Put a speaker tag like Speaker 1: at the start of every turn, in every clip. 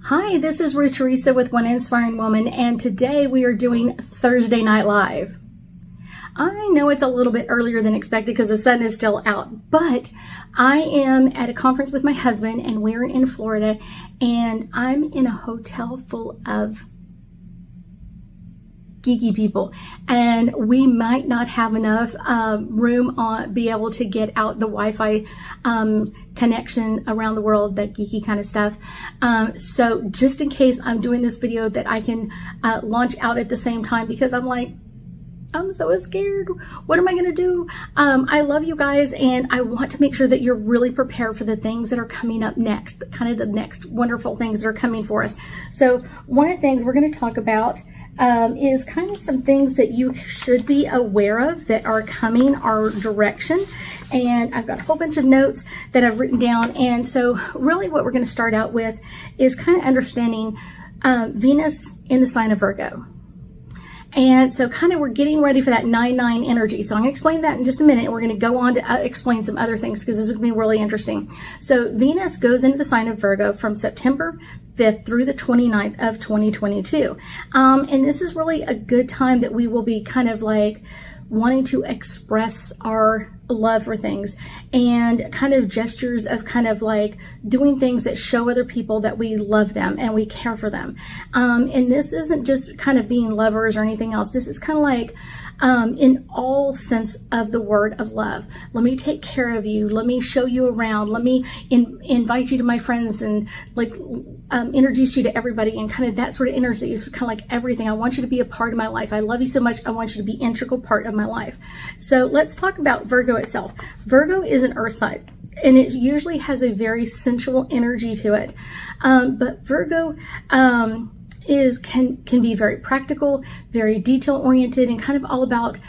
Speaker 1: Hi, this is Ruth Theresa with One Inspiring Woman, and today we are doing Thursday Night Live. I know it's a little bit earlier than expected because the sun is still out, but I am at a conference with my husband and we're in Florida, and I'm in a hotel full of geeky people, and we might not have enough room be able to get out the Wi-Fi connection around the world, that geeky kind of stuff. So just in case I'm doing this video that I can launch out at the same time, because I'm so scared. What am I going to do? I love you guys, and I want to make sure that you're really prepared for the things that are coming up next, kind of the next wonderful things that are coming for us. So one of the things we're going to talk about is kind of some things that you should be aware of that are coming our direction. And I've got a whole bunch of notes that I've written down. And so really what we're going to start out with is kind of understanding Venus in the sign of Virgo. And so kind of we're getting ready for that 9-9 energy. So I'm going to explain that in just a minute, and we're going to go on to explain some other things because this is going to be really interesting. So Venus goes into the sign of Virgo from September 5th through the 29th of 2022. And this is really a good time that we will be kind of like wanting to express our love for things and kind of gestures of kind of like doing things that show other people that we love them and we care for them. And this isn't just kind of being lovers or anything else. This is kind of like in all sense of the word of love. Let me take care of you. Let me show you around. Let me invite you to my friends and like introduce you to everybody, and kind of that sort of energy is kind of like everything. I want you to be a part of my life. I love you so much. I want you to be an integral part of my life. So let's talk about Virgo itself. Virgo is an earth sign, and it usually has a very sensual energy to it. But Virgo can be very practical, very detail oriented, and kind of all about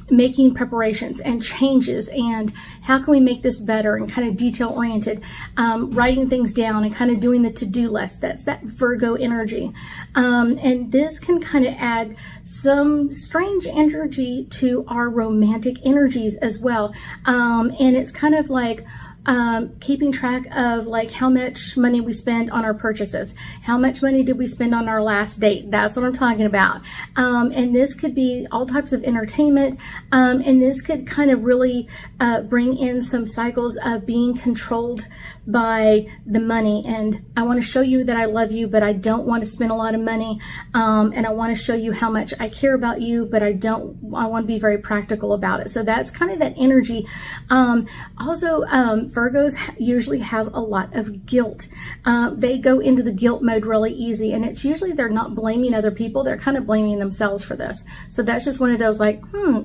Speaker 1: making preparations and changes and how can we make this better, and kind of detail oriented, writing things down and kind of doing the to-do list. That's that Virgo energy. And this can kind of add some strange energy to our romantic energies as well. And it's kind of like keeping track of like how much money we spend on our purchases. How much money did we spend on our last date? That's what I'm talking about. And this could be all types of entertainment. And this could kind of really bring in some cycles of being controlled by the money. And I want to show you that I love you, but I don't want to spend a lot of money. And I want to show you how much I care about you, but I want to be very practical about it. So that's kind of that energy. Also, Virgos usually have a lot of guilt. They go into the guilt mode really easy, and it's usually they're not blaming other people. They're kind of blaming themselves for this. So that's just one of those like,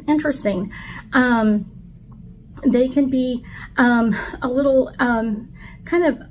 Speaker 1: interesting. They can be a little kind of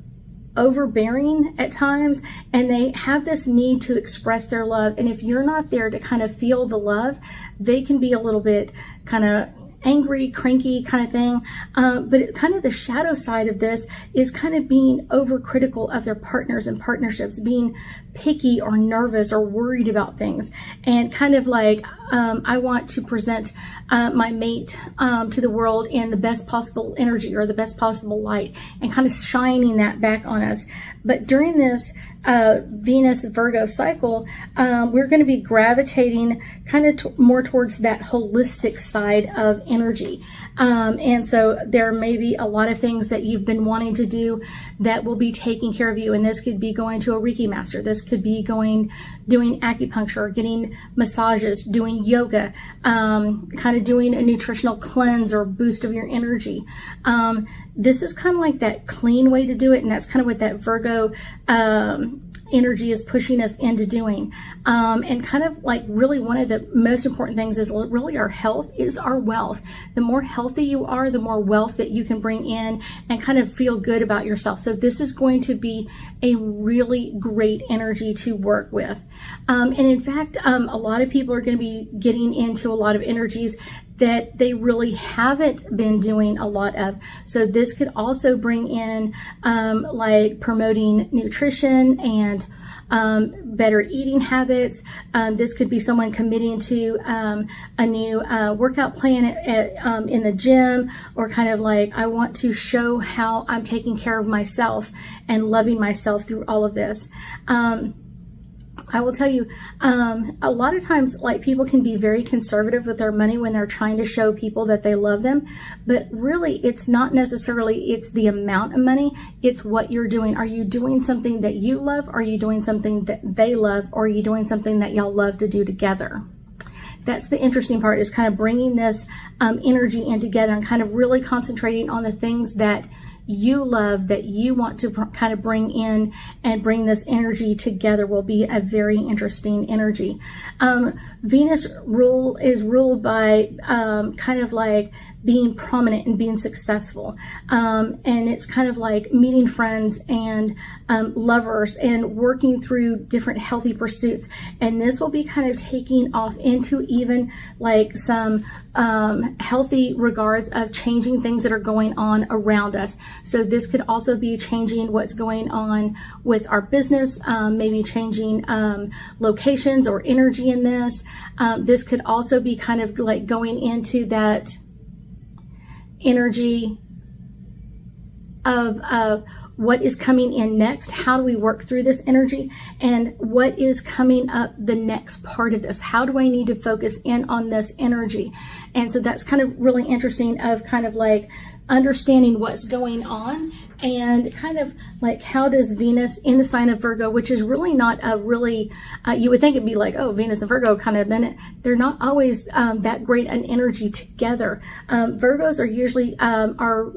Speaker 1: overbearing at times, and they have this need to express their love. And if you're not there to kind of feel the love, they can be a little bit kind of angry, cranky kind of thing. But kind of the shadow side of this is kind of being overcritical of their partners and partnerships, being picky or nervous or worried about things, and kind of like, I want to present my mate to the world in the best possible energy or the best possible light, and kind of shining that back on us. But during this Venus Virgo cycle, we're going to be gravitating kind of more towards that holistic side of energy. And so there may be a lot of things that you've been wanting to do that will be taking care of you. And this could be going to a Reiki master. This could be doing acupuncture, getting massages, doing yoga, kind of doing a nutritional cleanse or boost of your energy. This is kind of like that clean way to do it. And that's kind of what that Virgo energy is pushing us into doing. And kind of like really one of the most important things is really our health is our wealth. The more healthy you are, the more wealth that you can bring in and kind of feel good about yourself. So this is going to be a really great energy to work with. And in fact, a lot of people are going to be getting into a lot of energies that they really haven't been doing a lot of. So this could also bring in like promoting nutrition and better eating habits. This could be someone committing to a new workout plan in the gym, or kind of like, I want to show how I'm taking care of myself and loving myself through all of this. I will tell you, a lot of times, like, people can be very conservative with their money when they're trying to show people that they love them, but really it's not necessarily, it's the amount of money, it's what you're doing. Are you doing something that you love? Are you doing something that they love? Or are you doing something that y'all love to do together? That's the interesting part, is kind of bringing this energy in together and kind of really concentrating on the things that you love, that you want to kind of bring in and bring this energy together, will be a very interesting energy. Venus is ruled by kind of like being prominent and being successful. And it's kind of like meeting friends and lovers and working through different healthy pursuits. And this will be kind of taking off into even like some healthy regards of changing things that are going on around us. So this could also be changing what's going on with our business, maybe changing locations or energy in this. This could also be kind of like going into that energy of what is coming in next. How do we work through this energy, and what is coming up the next part of this? How do I need to focus in on this energy? And so that's kind of really interesting, of kind of like understanding what's going on, and kind of like, how does Venus in the sign of Virgo, which is really not a really, you would think it'd be like, oh, Venus and Virgo kind of, then they're not always that great an energy together. Virgos are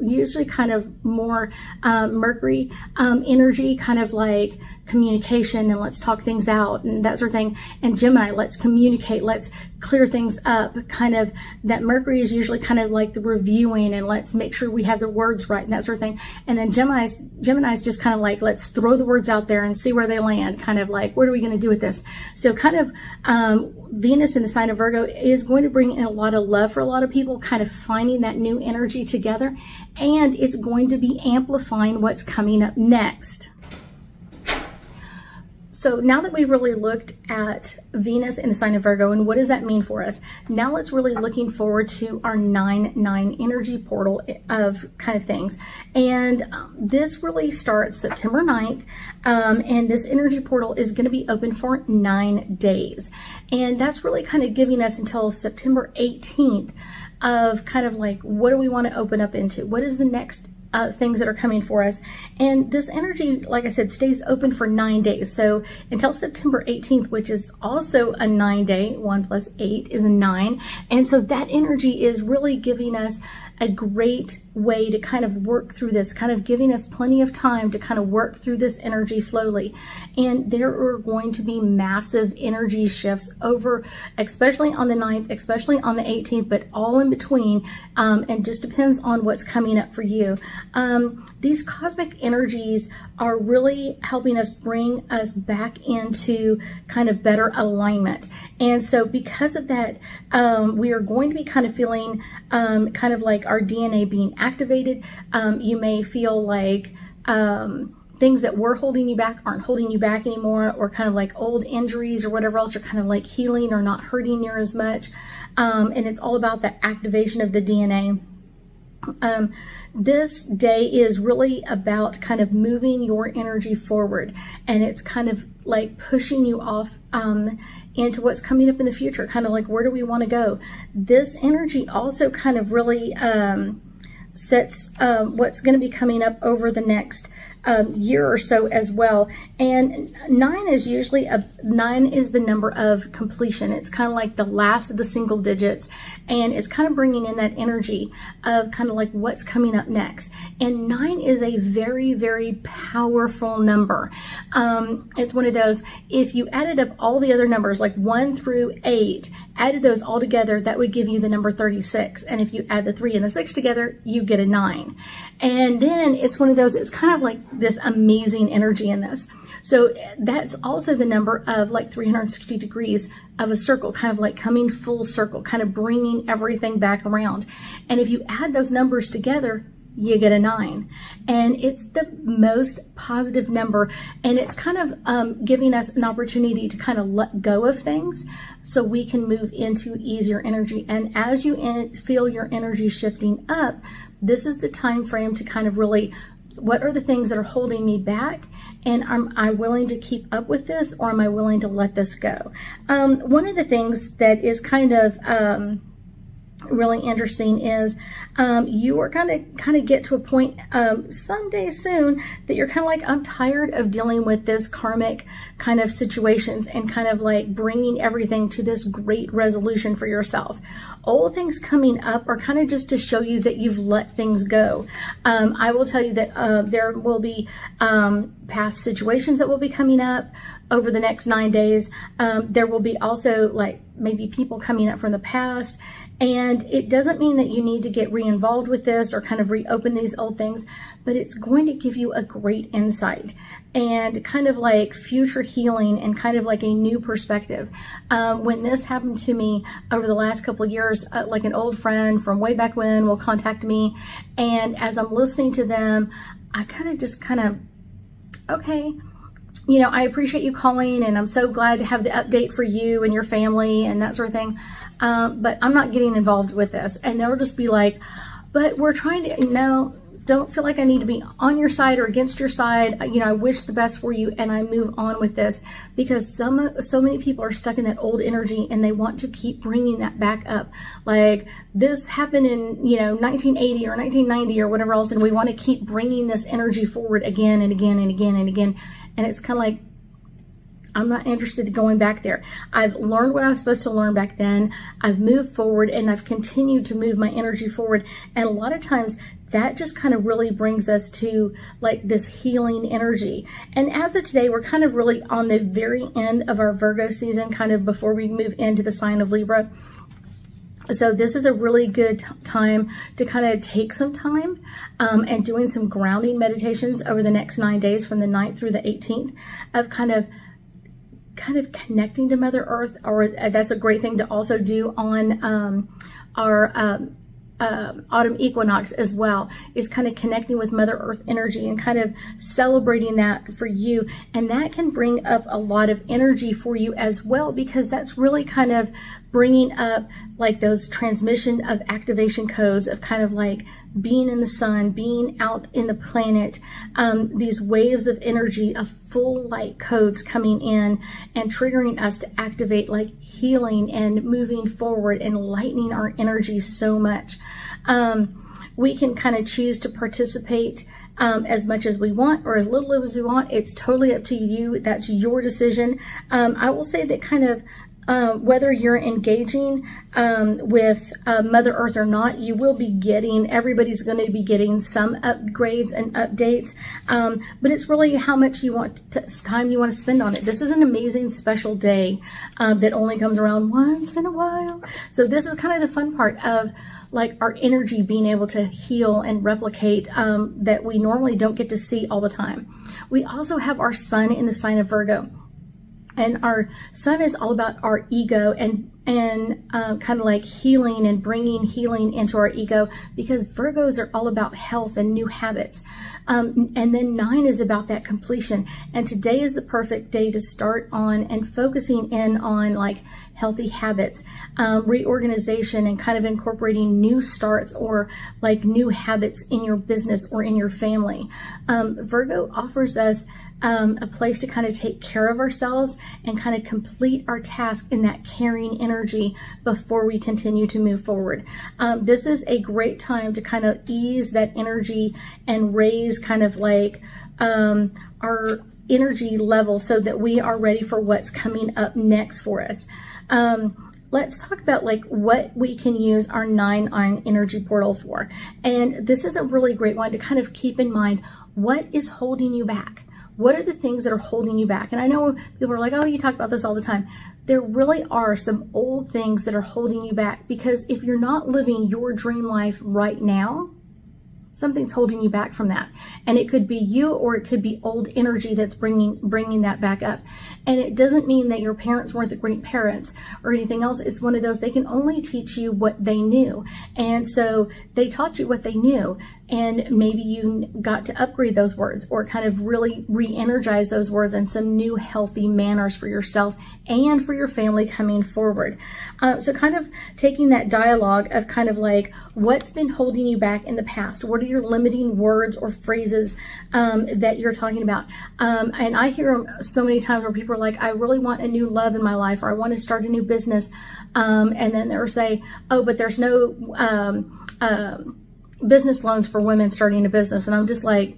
Speaker 1: usually kind of more Mercury energy, kind of like communication and let's talk things out and that sort of thing. And Gemini, let's communicate, let's clear things up, kind of. That Mercury is usually kind of like the reviewing and let's make sure we have the words right and that sort of thing. And then Gemini's just kind of like, let's throw the words out there and see where they land, kind of like, what are we going to do with this? So kind of Venus in the sign of Virgo is going to bring in a lot of love for a lot of people, kind of finding that new energy together, and it's going to be amplifying what's coming up next. So now that we've really looked at Venus in the sign of Virgo and what does that mean for us, now let's really looking forward to our 9/9 energy portal of kind of things. And this really starts September 9th, and this energy portal is going to be open for 9 days. And that's really kind of giving us until September 18th of kind of like, what do we want to open up into? What is the next things that are coming for us? And this energy, like I said, stays open for 9 days. So until September 18th, which is also a 9-day, 1 + 8 is a 9. And so that energy is really giving us a great way to kind of work through this, kind of giving us plenty of time to kind of work through this energy slowly. And there are going to be massive energy shifts over, especially on the 9th, especially on the 18th, but all in between, and just depends on what's coming up for you. These cosmic energies are really helping us bring us back into kind of better alignment. And so because of that, we are going to be kind of feeling kind of like our DNA being activated. You may feel like things that were holding you back aren't holding you back anymore, or kind of like old injuries or whatever else are kind of like healing or not hurting near as much. And it's all about the activation of the DNA. This day is really about kind of moving your energy forward, and it's kind of like pushing you off into what's coming up in the future, kind of like, where do we want to go? This energy also kind of really sets what's going to be coming up over the next year or so as well. And 9 is usually 9 is the number of completion. It's kind of like the last of the single digits, and it's kind of bringing in that energy of kind of like what's coming up next. And 9 is a very, very powerful number. It's one of those, if you added up all the other numbers, like 1 through 8, added those all together, that would give you the number 36. And if you add the 3 and the 6 together, you get a 9. And then it's one of those, it's kind of like this amazing energy in this. So that's also the number of like 360 degrees of a circle, kind of like coming full circle, kind of bringing everything back around. And if you add those numbers together, you get a 9. And it's the most positive number. And it's kind of giving us an opportunity to kind of let go of things so we can move into easier energy. And as you feel your energy shifting up, this is the time frame to kind of really, what are the things that are holding me back? And am I willing to keep up with this, or am I willing to let this go? One of the things that is kind of really interesting is you are going to kind of get to a point someday soon that you're kind of like, I'm tired of dealing with this karmic kind of situations and kind of like bringing everything to this great resolution for yourself. Old things coming up are kind of just to show you that you've let things go. I will tell you that there will be past situations that will be coming up over the next 9 days. There will be also like maybe people coming up from the past. And it doesn't mean that you need to get re-involved with this or kind of reopen these old things, but it's going to give you a great insight and kind of like future healing and kind of like a new perspective. When this happened to me over the last couple of years, like an old friend from way back when will contact me. And as I'm listening to them, I okay, you know, I appreciate you calling and I'm so glad to have the update for you and your family and that sort of thing. But I'm not getting involved with this. And they'll just be like, but we're trying to, no, don't feel like I need to be on your side or against your side. You know, I wish the best for you. And I move on with this because so many people are stuck in that old energy and they want to keep bringing that back up. Like this happened in, you know, 1980 or 1990 or whatever else. And we want to keep bringing this energy forward again and again and again and again. And it's kind of like, I'm not interested in going back there. I've learned what I was supposed to learn back then. I've moved forward and I've continued to move my energy forward. And a lot of times that just kind of really brings us to like this healing energy. And as of today, we're kind of really on the very end of our Virgo season, kind of before we move into the sign of Libra. So this is a really good time to kind of take some time and doing some grounding meditations over the next 9 days from the 9th through the 18th of kind of connecting to Mother Earth, or that's a great thing to also do on our autumn equinox as well, is kind of connecting with Mother Earth energy and kind of celebrating that for you. And that can bring up a lot of energy for you as well, because that's really kind of bringing up like those transmission of activation codes of kind of like being in the sun, being out in the planet, these waves of energy of full light codes coming in and triggering us to activate like healing and moving forward and lightening our energy so much. We can kind of choose to participate as much as we want or as little as we want. It's totally up to you. That's your decision. I will say that kind of whether you're engaging with Mother Earth or not, you will be getting, everybody's going to be getting some upgrades and updates, but it's really how much you want time you want to spend on it. This is an amazing special day that only comes around once in a while. So this is kind of the fun part of like our energy being able to heal and replicate that we normally don't get to see all the time. We also have our sun in the sign of Virgo. And our sun is all about our ego and kind of like healing and bringing healing into our ego, because Virgos are all about health and new habits. And then 9 is about that completion. And today is the perfect day to start on and focusing in on like healthy habits, reorganization, and kind of incorporating new starts or like new habits in your business or in your family. Virgo offers us a place to kind of take care of ourselves and kind of complete our task in that caring energy before we continue to move forward. This is a great time to kind of ease that energy and raise kind of like our energy level so that we are ready for what's coming up next for us. Let's talk about like what we can use our 9 on energy portal for. And this is a really great one to kind of keep in mind. What is holding you back? What are the things that are holding you back? And I know people are like, oh, you talk about this all the time. There really are some old things that are holding you back, because if you're not living your dream life right now, Something's holding you back from that. And it could be you, or it could be old energy that's bringing that back up. And it doesn't mean that your parents weren't the great parents or anything else. It's one of those, they can only teach you what they knew. And so they taught you what they knew. And maybe you got to upgrade those words, or kind of really re-energize those words and some new healthy manners for yourself and for your family coming forward. So kind of taking that dialogue of kind of like, what's been holding you back in the past? What are your limiting words or phrases that you're talking about? And I hear them so many times where people are like, I really want a new love in my life, or I want to start a new business. And then they'll say, oh, but there's no business loans for women starting a business. And I'm just like,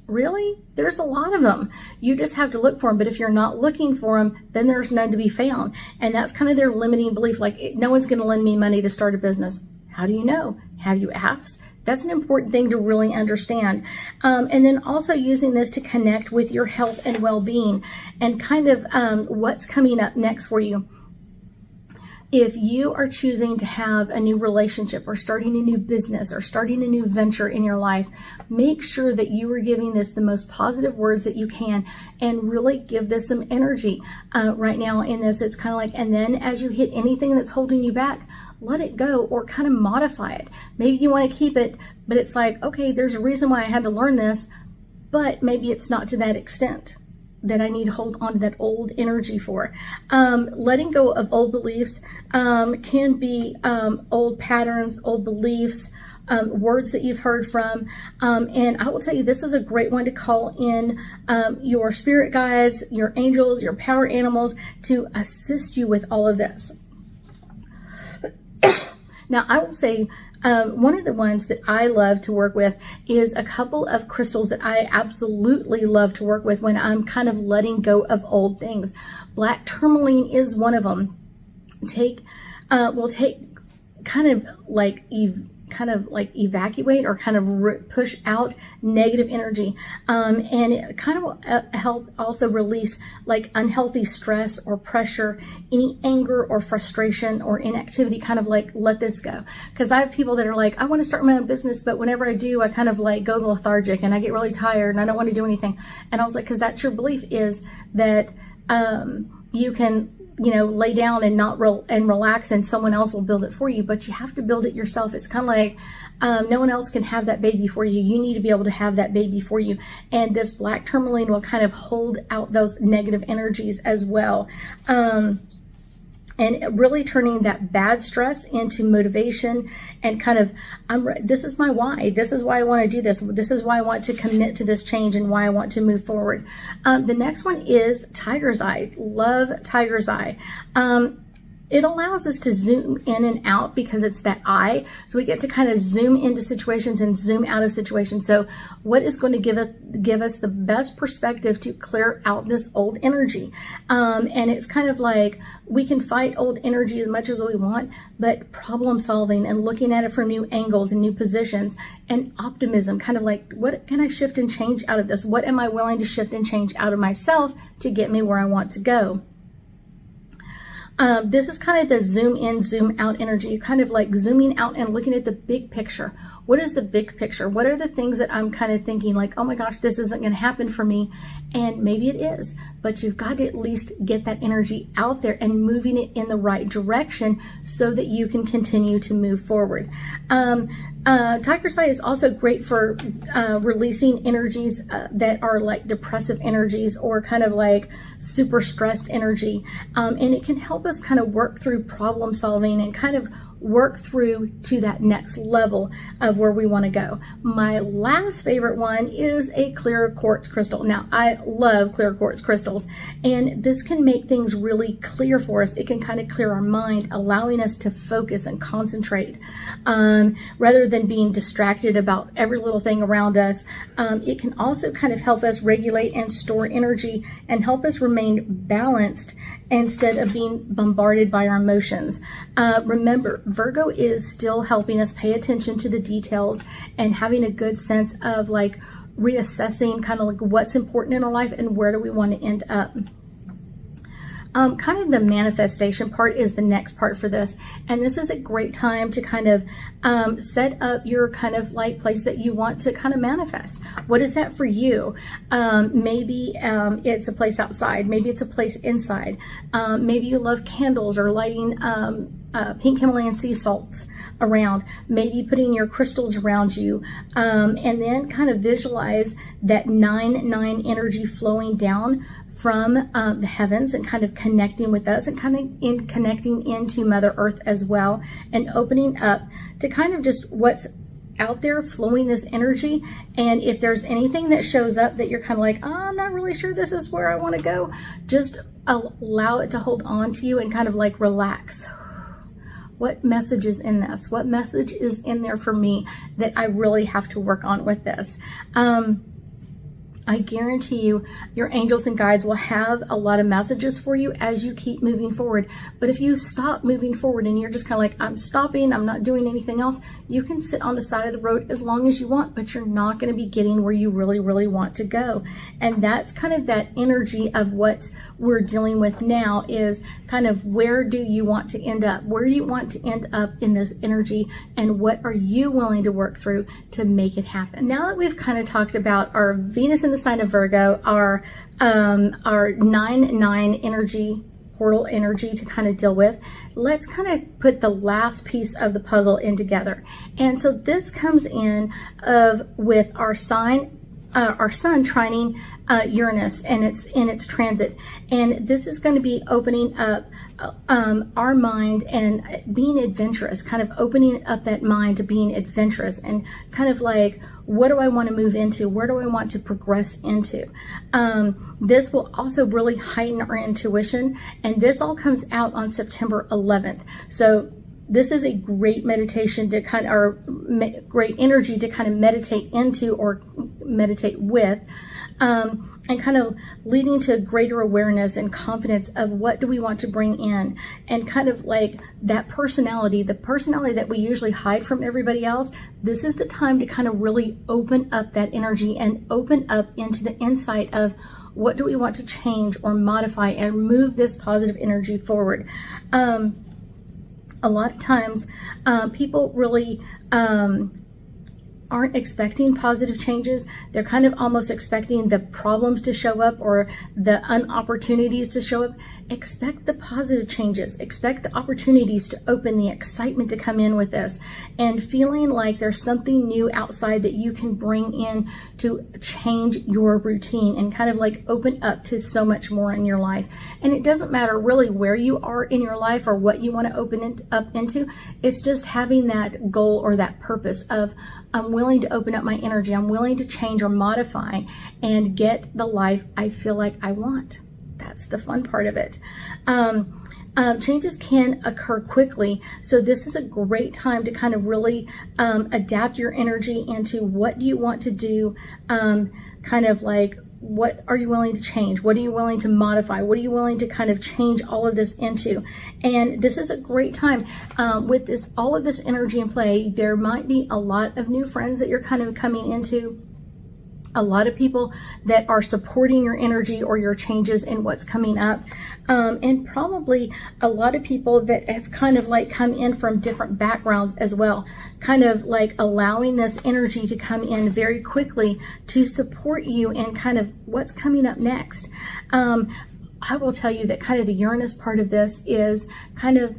Speaker 1: really? There's a lot of them. You just have to look for them. But if you're not looking for them, then there's none to be found. And that's kind of their limiting belief. Like, no one's going to lend me money to start a business. How do you know? Have you asked? That's an important thing to really understand. And then also using this to connect with your health and well-being, and kind of what's coming up next for you. If you are choosing to have a new relationship, or starting a new business, or starting a new venture in your life, make sure that you are giving this the most positive words that you can, and really give this some energy right now in this. It's kind of like, and then as you hit anything that's holding you back, let it go, or kind of modify it. Maybe you want to keep it, but it's like, okay, there's a reason why I had to learn this, but maybe it's not to that extent that I need to hold on to that old energy for. Letting go of old beliefs can be old patterns, old beliefs, words that you've heard from. And I will tell you, this is a great one to call in your spirit guides, your angels, your power animals to assist you with all of this. Now, I will say, one of the ones that I love to work with is a couple of crystals that I absolutely love to work with when I'm kind of letting go of old things. Black tourmaline is one of them. We'll take kind of like evacuate, or kind of push out negative energy, and it kind of will help also release like unhealthy stress or pressure, any anger or frustration or inactivity. Kind of like, let this go. Because I have people that are like, I want to start my own business, but whenever I do, I kind of like go lethargic and I get really tired and I don't want to do anything. And I was like, because that's your belief, is that you can lay down and not relax, and someone else will build it for you, but you have to build it yourself. It's kind of like no one else can have that baby for you. You need to be able to have that baby for you. And this black tourmaline will kind of hold out those negative energies as well. And really turning that bad stress into motivation, and kind of, this is my why. This is why I want to do this. This is why I want to commit to this change, and why I want to move forward. The next one is tiger's eye. Love tiger's eye. It allows us to zoom in and out because it's that eye. So we get to kind of zoom into situations and zoom out of situations. So what is going to give us the best perspective to clear out this old energy? And it's kind of like, we can fight old energy as much as we want, but problem solving and looking at it from new angles and new positions, and optimism, kind of like, what can I shift and change out of this? What am I willing to shift and change out of myself to get me where I want to go? This is kind of the zoom in, zoom out energy, kind of like zooming out and looking at the big picture. What is the big picture? What are the things that I'm kind of thinking like, oh my gosh, this isn't going to happen for me? And maybe it is, but you've got to at least get that energy out there and moving it in the right direction so that you can continue to move forward. Tiger's eye is also great for releasing energies that are like depressive energies, or kind of like super stressed energy. And it can help us kind of work through problem solving and kind of work through to that next level of where we want to go. My last favorite one is a clear quartz crystal. Now, I love clear quartz crystals, and this can make things really clear for us. It can kind of clear our mind, allowing us to focus and concentrate rather than being distracted about every little thing around us. It can also kind of help us regulate and store energy and help us remain balanced instead of being bombarded by our emotions. Remember, Virgo is still helping us pay attention to the details and having a good sense of like reassessing kind of like what's important in our life and where do we want to end up. Kind of the manifestation part is the next part for this. And this is a great time to kind of set up your kind of like place that you want to kind of manifest. What is that for you? Maybe it's a place outside. Maybe it's a place inside. Maybe you love candles or lighting pink Himalayan sea salts around, maybe putting your crystals around you, and then kind of visualize that 9-9 energy flowing down from the heavens and kind of connecting with us and kind of connecting into Mother Earth as well, and opening up to kind of just what's out there, flowing this energy. And if there's anything that shows up that you're kind of like, oh, I'm not really sure this is where I want to go, just allow it to hold on to you and kind of like relax. What message is in this? What message is in there for me that I really have to work on with this? I guarantee you, your angels and guides will have a lot of messages for you as you keep moving forward. But if you stop moving forward and you're just kind of like, I'm stopping, I'm not doing anything else, you can sit on the side of the road as long as you want, but you're not going to be getting where you really, really want to go. And that's kind of that energy of what we're dealing with now, is kind of where do you want to end up? Where do you want to end up in this energy? And what are you willing to work through to make it happen? Now that we've kind of talked about our Venus in the sign of Virgo, our 9-9 energy, portal energy to kind of deal with, let's kind of put the last piece of the puzzle in together. And so this comes in with our sign, our sun trining Uranus, and it's in its transit, and this is going to be opening up our mind and being adventurous, kind of opening up that mind to being adventurous and kind of like, what do I want to move into? Where do I want to progress into? This will also really heighten our intuition, and this all comes out on September 11th. So this is a great meditation to kind of, or great energy to kind of meditate into or meditate with, and kind of leading to greater awareness and confidence of what do we want to bring in, and kind of like that personality, the personality that we usually hide from everybody else. This is the time to kind of really open up that energy and open up into the insight of what do we want to change or modify and move this positive energy forward. A lot of times, people really aren't expecting positive changes. They're kind of almost expecting the problems to show up or the opportunities to show up. Expect the positive changes. Expect the opportunities to open, the excitement to come in with this, and feeling like there's something new outside that you can bring in to change your routine and kind of like open up to so much more in your life. And it doesn't matter really where you are in your life or what you want to open it up into. It's just having that goal or that purpose of, I'm willing to open up my energy. I'm willing to change or modify and get the life I feel like I want. That's the fun part of it. Changes can occur quickly, so this is a great time to kind of really adapt your energy into what do you want to do, kind of like, what are you willing to change? What are you willing to modify? What are you willing to kind of change all of this into? And this is a great time with this, all of this energy in play. There might be a lot of new friends that you're kind of coming into, a lot of people that are supporting your energy or your changes in what's coming up, and probably a lot of people that have kind of like come in from different backgrounds as well, kind of like allowing this energy to come in very quickly to support you in kind of what's coming up next. I will tell you that kind of the Uranus part of this is kind of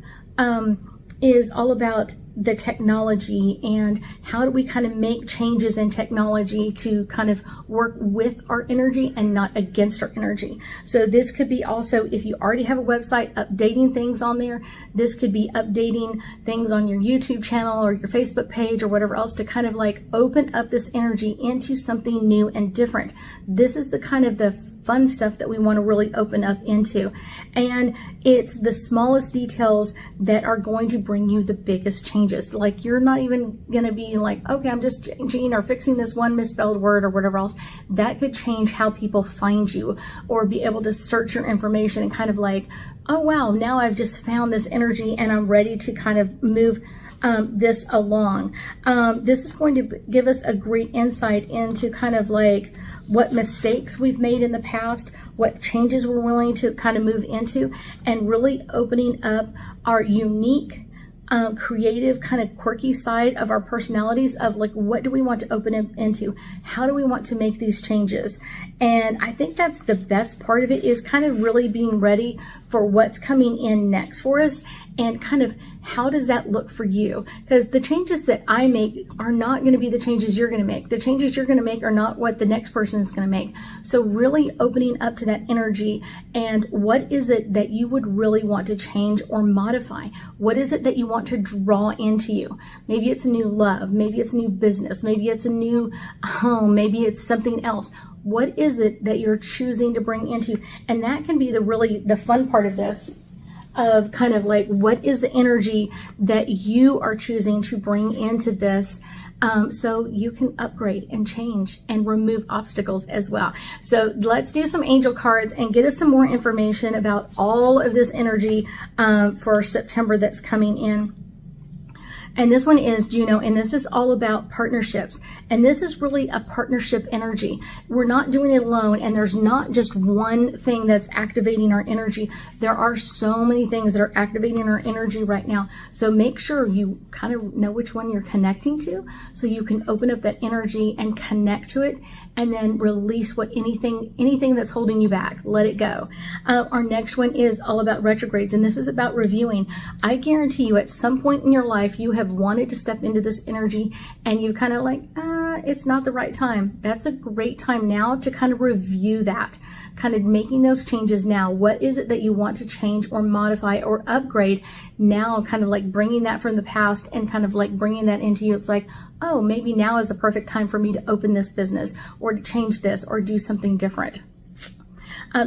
Speaker 1: is all about the technology and how do we kind of make changes in technology to kind of work with our energy and not against our energy. So this could be also, if you already have a website, updating things on there. This could be updating things on your YouTube channel or your Facebook page or whatever else to kind of like open up this energy into something new and different. This is the kind of the fun stuff that we want to really open up into. And it's the smallest details that are going to bring you the biggest changes. Like, you're not even going to be like, okay, I'm just changing or fixing this one misspelled word or whatever else. That could change how people find you or be able to search your information and kind of like, oh wow, now I've just found this energy and I'm ready to kind of move this along. This is going to give us a great insight into kind of like what mistakes we've made in the past, what changes we're willing to kind of move into, and really opening up our unique, creative, kind of quirky side of our personalities of like, what do we want to open up into? How do we want to make these changes? And I think that's the best part of it, is kind of really being ready for what's coming in next for us, and kind of how does that look for you? Because the changes that I make are not going to be the changes you're going to make. The changes you're going to make are not what the next person is going to make. So really opening up to that energy, and what is it that you would really want to change or modify? What is it that you want to draw into you? Maybe it's a new love, maybe it's a new business, maybe it's a new home, maybe it's something else. What is it that you're choosing to bring into? And that can be the fun part of this, of kind of like, what is the energy that you are choosing to bring into this, so you can upgrade and change and remove obstacles as well. So let's do some angel cards and get us some more information about all of this energy for September that's coming in. And this one is Juno, and this is all about partnerships. And this is really a partnership energy. We're not doing it alone, and there's not just one thing that's activating our energy. There are so many things that are activating our energy right now. So make sure you kind of know which one you're connecting to, so you can open up that energy and connect to it, and then release anything that's holding you back. Let it go. Our next one is all about retrogrades, and this is about reviewing. I guarantee you, at some point in your life, you have wanted to step into this energy, and you kind of like, it's not the right time. That's a great time now to kind of review that, kind of making those changes now. What is it that you want to change or modify or upgrade now? Kind of like bringing that from the past and kind of like bringing that into you. It's like, oh, maybe now is the perfect time for me to open this business, or to change this, or do something different.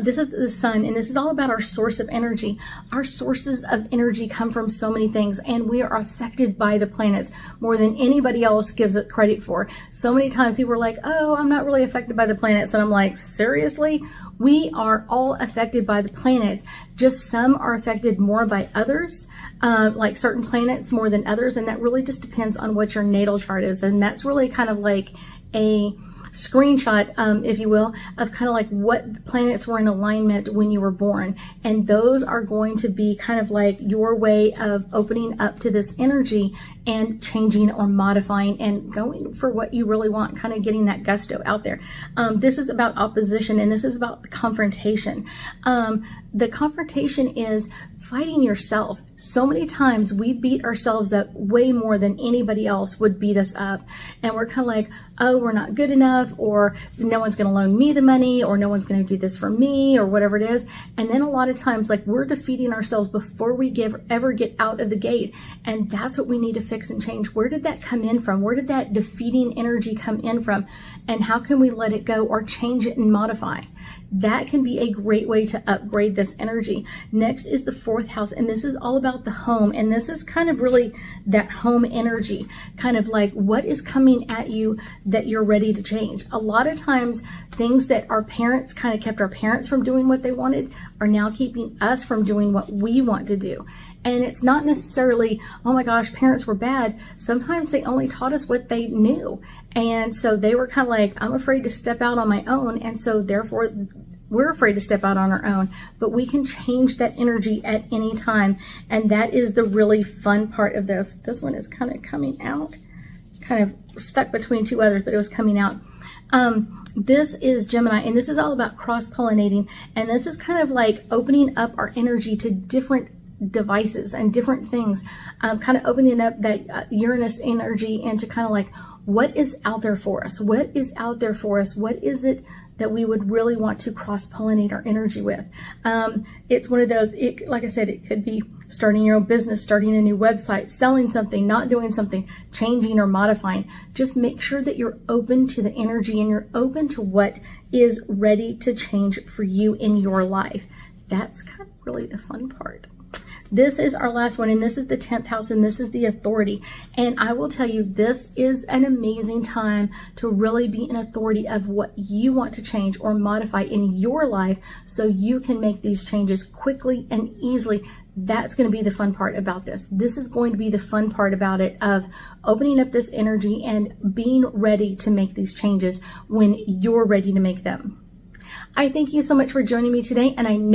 Speaker 1: This is the sun, and this is all about our source of energy. Our sources of energy come from so many things, and we are affected by the planets more than anybody else gives it credit for. So many times people are like, oh, I'm not really affected by the planets. And I'm like, seriously? We are all affected by the planets. Just some are affected more by others, like certain planets more than others. And that really just depends on what your natal chart is. And that's really kind of like a screenshot, if you will, of kind of like what planets were in alignment when you were born. And those are going to be kind of like your way of opening up to this energy and changing or modifying and going for what you really want, kind of getting that gusto out there. This is about opposition, and this is about the confrontation. The confrontation is fighting yourself. So many times we beat ourselves up way more than anybody else would beat us up. And we're kind of like, oh, we're not good enough, or no one's going to loan me the money, or no one's going to do this for me, or whatever it is. And then a lot of times, like, we're defeating ourselves before we ever get out of the gate. And that's what we need to fix and change. Where did that come in from? Where did that defeating energy come in from? And how can we let it go or change it and modify? That can be a great way to upgrade this energy. Next is the fourth house, and this is all about the home. And this is kind of really that home energy, kind of like what is coming at you that you're ready to change. A lot of times, things that our parents kind of kept our parents from doing what they wanted are now keeping us from doing what we want to do. And it's not necessarily, oh my gosh, parents were bad. Sometimes they only taught us what they knew. And so they were kind of like, I'm afraid to step out on my own. And so therefore, we're afraid to step out on our own. But we can change that energy at any time. And that is the really fun part of this. This one is kind of coming out, kind of stuck between two others, but it was coming out. This is Gemini, and this is all about cross-pollinating. And this is kind of like opening up our energy to different devices and different things, kind of opening up that Uranus energy into kind of like, what is out there for us? What is out there for us? What is it that we would really want to cross-pollinate our energy with? It's one of those, like I said, it could be starting your own business, starting a new website, selling something, not doing something, changing or modifying. Just make sure that you're open to the energy and you're open to what is ready to change for you in your life. That's kind of really the fun part. This is our last one, and this is the 10th house, and this is the authority. And I will tell you, this is an amazing time to really be an authority of what you want to change or modify in your life so you can make these changes quickly and easily. That's going to be the fun part about this. This is going to be the fun part about it, of opening up this energy and being ready to make these changes when you're ready to make them. I thank you so much for joining me today, and I know